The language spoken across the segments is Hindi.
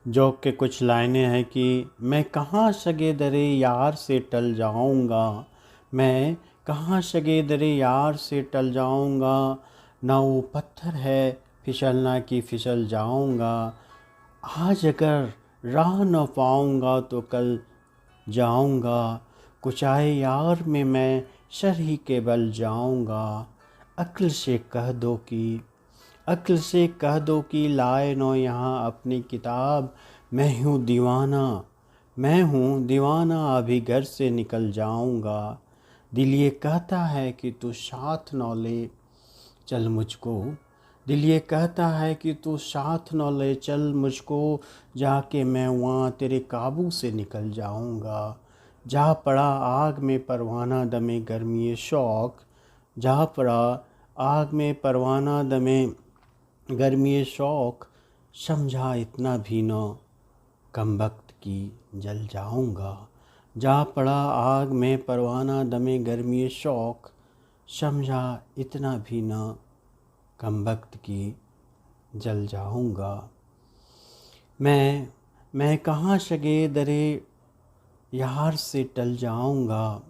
जोक के कुछ लाइनें हैं कि मैं कहाँ शगे दरे यार से टल जाऊँगा, मैं कहाँ शगे दरे यार से टल जाऊँगा, ना वो पत्थर है फिसलना कि फिसल जाऊँगा। आज अगर राह न पाऊँगा तो कल जाऊँगा, कुछ आए यार में मैं शर ही के बल जाऊँगा। अक्ल से कह दो कि अक्ल से कह दो कि लाए नो यहाँ अपनी किताब। मैं हूँ दीवाना अभी घर से निकल जाऊँगा। दिल ये कहता है कि तू साथ न ले चल मुझको, दिल ये कहता है कि तू साथ न ले चल मुझको, जाके मैं वहाँ तेरे काबू से निकल जाऊँगा। जा पड़ा आग में परवाना दमे गर्मी शौक़, जा पड़ा आग में परवाना दमे गर्मी शौक़, समझा इतना भी न कम वक्त की जल जाऊँगा। जा पड़ा आग में परवाना दमे गर्मी शौक़, समझा इतना भी न कम वक्त की जल जाऊँगा। मैं कहाँ शगे दरे यार से टल जाऊँगा,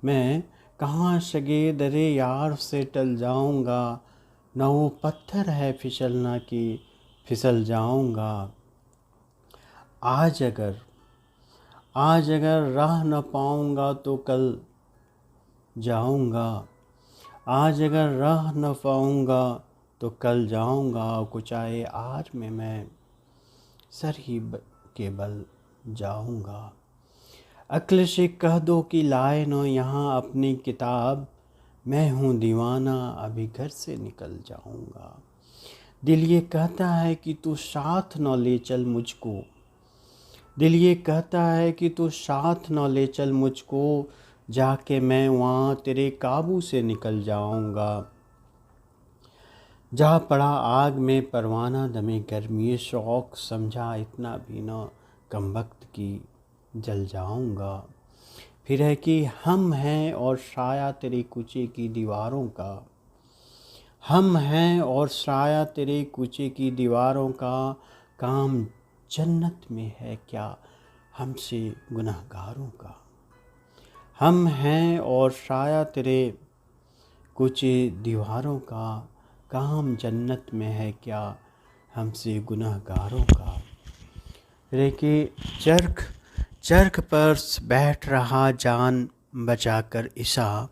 मैं कहाँ शगे दरे यार से टल जाऊँगा, न वो पत्थर है फिसलना कि फिसल जाऊँगा। आज अगर राह न पाऊँगा तो कल जाऊँगा, आज अगर राह न पाऊँगा तो कल जाऊँगा। कुछ आए आज में मैं सर ही के बल जाऊँगा। अक्ल से कह दो कि लाए न यहाँ अपनी किताब, मैं हूँ दीवाना अभी घर से निकल जाऊँगा। दिल ये कहता है कि तू साथ न ले चल मुझको, दिल ये कहता है कि तू साथ न ले चल मुझको, जाके मैं वहाँ तेरे काबू से निकल जाऊँगा। जा पड़ा आग में परवाना दमे गर्मी शौक़, समझा इतना भी न कम वक्त की जल जाऊँगा। फिर है कि हम हैं और साया तेरे कूचे की दीवारों का, हम हैं और साया तेरे कूचे की दीवारों का, काम जन्नत में है क्या हमसे गुनहगारों का। हम हैं और साया तेरे कूचे दीवारों का, काम जन्नत में है क्या हमसे गुनहगारों का। रे कि चरख पर बैठ रहा जान बचाकर ईसा,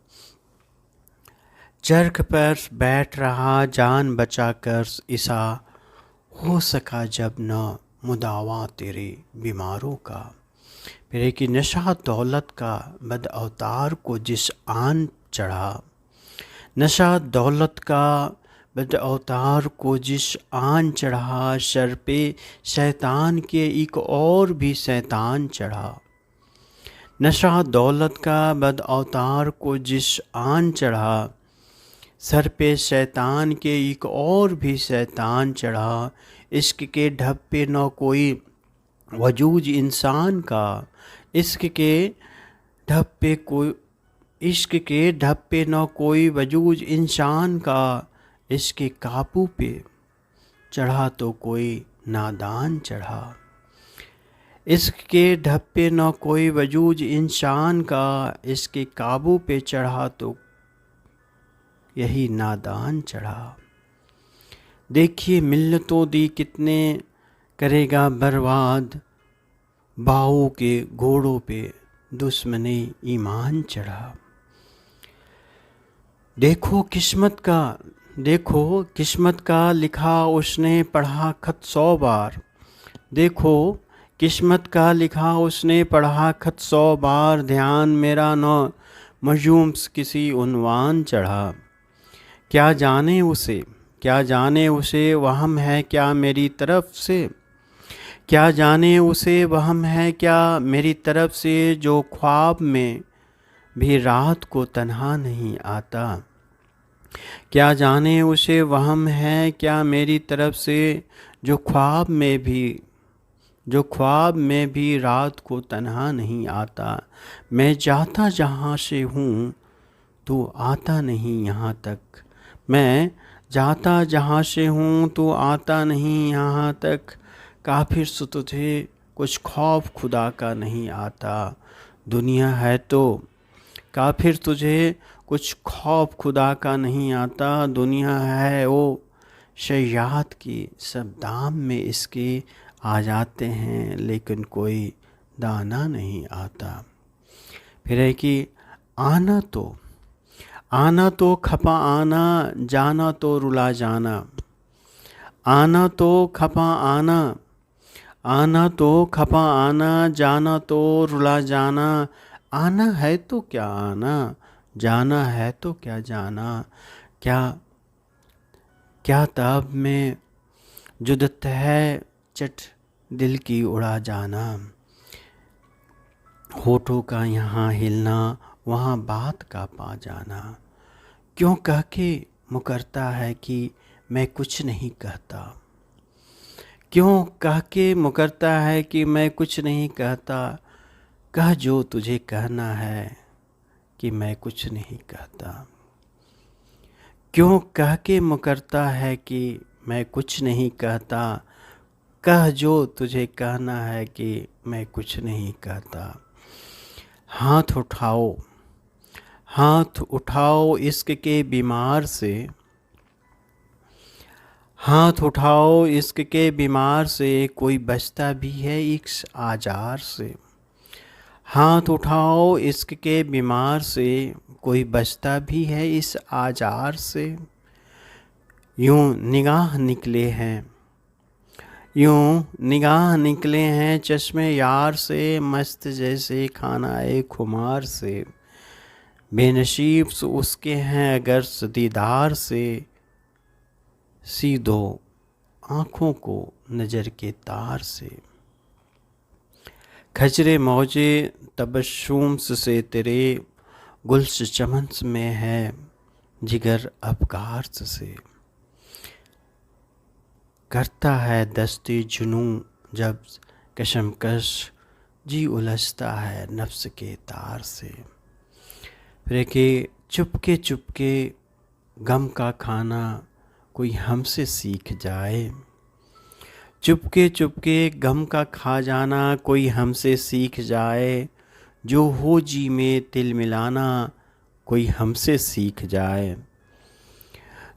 चरख पर बैठ रहा जान बचाकर ईसा, हो सका जब न मुदावा तेरे बीमारों का। फिर कि नशा दौलत का बद अवतार को जिस आन चढ़ा, नशा दौलत का बद अवतार को जिस आन चढ़ा, सर पे शैतान के एक और भी शैतान चढ़ा। नशा दौलत का बद अवतार को जिस आन चढ़ा, सर पे शैतान के एक और भी शैतान चढ़ा। इश्क के ढब पे न कोई वजूद इंसान का, इश्क के ढब पे कोई, इश्क के ढब पे न कोई वजूद इंसान का, इसके काबू पे चढ़ा तो कोई नादान चढ़ा। इश्क के ढब पे न कोई वजूद इंसान का, इसके काबू पे चढ़ा तो यही नादान चढ़ा। देखिए मिल्लतों दी कितने करेगा बर्बाद, बाहों के घोड़ों पे दुश्मने ईमान चढ़ा। देखो किस्मत का लिखा उसने पढ़ा खत 100 बार, देखो किस्मत का लिखा उसने पढ़ा खत 100 बार, ध्यान मेरा न मजूम किसी उन्वान चढ़ा। क्या जाने उसे वहम है क्या मेरी तरफ से, क्या जाने उसे वहम है क्या मेरी तरफ से, जो ख्वाब में भी रात को तन्हा नहीं आता। क्या जाने उसे वहम है क्या मेरी तरफ से, जो ख्वाब में भी रात को तन्हा नहीं आता। मैं जाता जहाँ से हूँ तू आता नहीं यहाँ तक, मैं जाता जहाँ से हूँ तू आता नहीं यहाँ तक। काफिर से तुझे कुछ खौफ खुदा का नहीं आता। दुनिया है तो काफिर तुझे कुछ खौफ खुदा का नहीं आता। दुनिया है वो शय्यात की, सब दाम में इसके आ जाते हैं, लेकिन कोई दाना नहीं आता। फिर है कि आना तो खपा आना, जाना तो रुला जाना। आना तो खपा आना, आना तो खपा आना, जाना तो रुला जाना। आना है तो क्या आना, जाना है तो क्या जाना। क्या क्या ताब में जुदत है चट दिल की उड़ा जाना। होठों का यहाँ हिलना, वहाँ बात का पा जाना। क्यों कह के मुकरता है कि मैं कुछ नहीं कहता। क्यों कह के मुकरता है कि मैं कुछ नहीं कहता। कह जो तुझे कहना है कि मैं कुछ नहीं कहता। क्यों कह के मुकरता है कि मैं कुछ नहीं कहता। कह जो तुझे कहना है कि मैं कुछ नहीं कहता। हाथ उठाओ, हाथ उठाओ इश्क के बीमार से। हाथ उठाओ इश्क के बीमार से, कोई बचता भी है इस आजार से। हाथ उठाओ इश्क के बीमार से, कोई बचता भी है इस आजार से। यूं निगाह निकले हैं, यूं निगाह निकले हैं चश्मे यार से। मस्त जैसे खानाए खुमार से, बेनसीब से उसके हैं अगर दीदार से। सीधो आँखों को नज़र के तार से। खचरे मौजे तबस्सुम से तेरे, गुल्श चमन में है जिगर अफकार से। करता है दस्ती जुनू जब कशमकश, जी उलझता है नफ्स के तार से। फिर कि चुपके चुपके गम का खाना कोई हमसे सीख जाए। चुपके चुपके गम का खा जाना कोई हमसे सीख जाए। जो हो जी में तिल मिलाना कोई हमसे सीख जाए।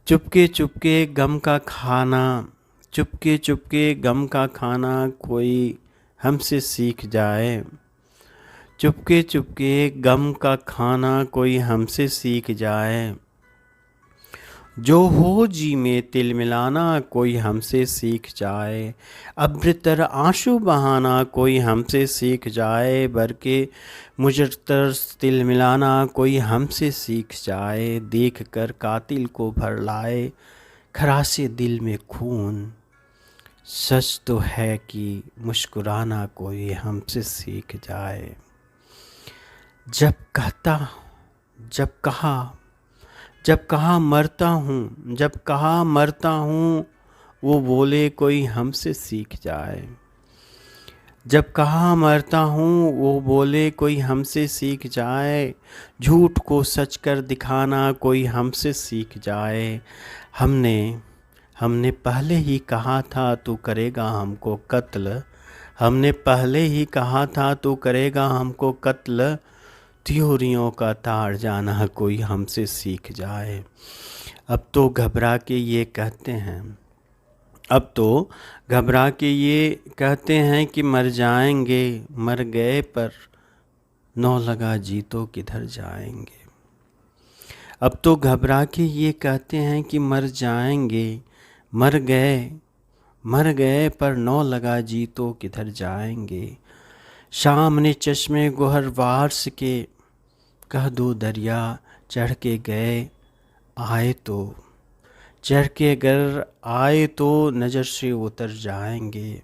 चुपके चुपके गम का खाना, चुपके चुपके गम का खाना कोई हमसे सीख जाए। चुपके चुपके गम का खाना कोई हमसे सीख जाए। जो हो जी में तिल मिलाना कोई हमसे सीख जाए। अभ्रतर आंसू बहाना कोई हमसे सीख जाए। बरके मुजतर तिल मिलाना कोई हमसे सीख जाए। देख कर कातिल को भर लाए खरासे दिल में खून। सच तो है कि मुस्कुराना कोई हमसे सीख जाए। जब कहा मरता हूँ, जब कहा मरता हूँ, वो बोले कोई हमसे सीख जाए। जब कहा मरता हूँ वो बोले कोई हमसे सीख जाए। झूठ को सच कर दिखाना कोई हमसे सीख जाए। हमने पहले ही कहा था तू करेगा हमको कत्ल। हमने पहले ही कहा था तू करेगा हमको कत्ल। त्योरियों का तार जाना कोई हमसे सीख जाए। अब तो घबरा के ये कहते हैं, अब तो घबरा के ये कहते हैं कि मर जाएंगे। मर गए पर नौ लगा जी तो किधर जाएंगे। अब तो घबरा के ये कहते हैं कि मर जाएंगे। मर गए पर नौ लगा जी तो किधर जाएंगे। शाम ने चश्मे गोहर वार्स के कह दो दरिया चढ़ के गए आए तो। चढ़ के अगर आए तो नज़र से उतर जाएंगे।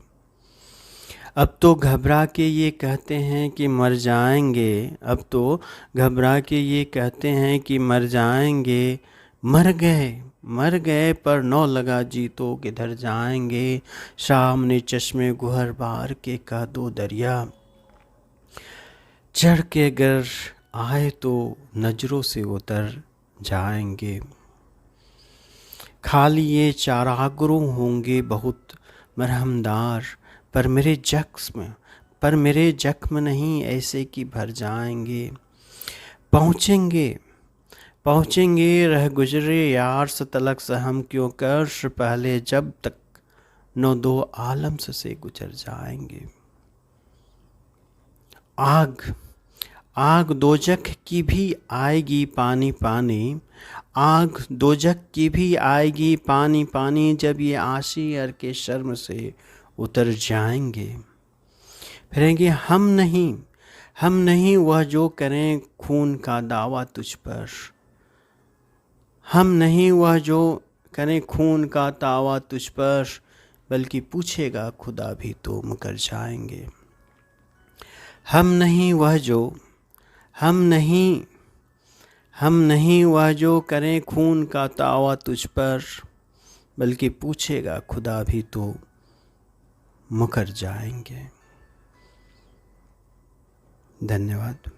अब तो घबरा के ये कहते हैं कि मर जाएंगे। अब तो घबरा के ये कहते हैं कि मर जाएंगे। मर गए पर नौ लगा जी तो किधर जाएंगे। शाम ने चश्मे गुहर बार के कह दो दरिया चढ़ के अगर आए तो नजरों से उतर जाएंगे। खाली ये चारागरों होंगे बहुत मरहमदार। पर मेरे जख्म नहीं ऐसे कि भर जाएंगे। पहुँचेंगे पहुँचेंगे रह गुजरे यार से तलक से हम क्यों कर्श पहले, जब तक नौ दो आलम से गुजर जाएंगे। आग आग दोजख की भी आएगी पानी पानी, आग दोजख की भी आएगी पानी पानी, जब ये आशियर के शर्म से उतर जाएंगे। फिरेंगे हम नहीं वह जो करें खून का दावा तुझ पर, हम नहीं वह जो करें खून का दावा तुझ पर, बल्कि पूछेगा खुदा भी तो मुकर जाएंगे। हम नहीं वह जो करें खून का दावा तुझ पर, बल्कि पूछेगा खुदा भी तो मुकर जाएंगे। धन्यवाद।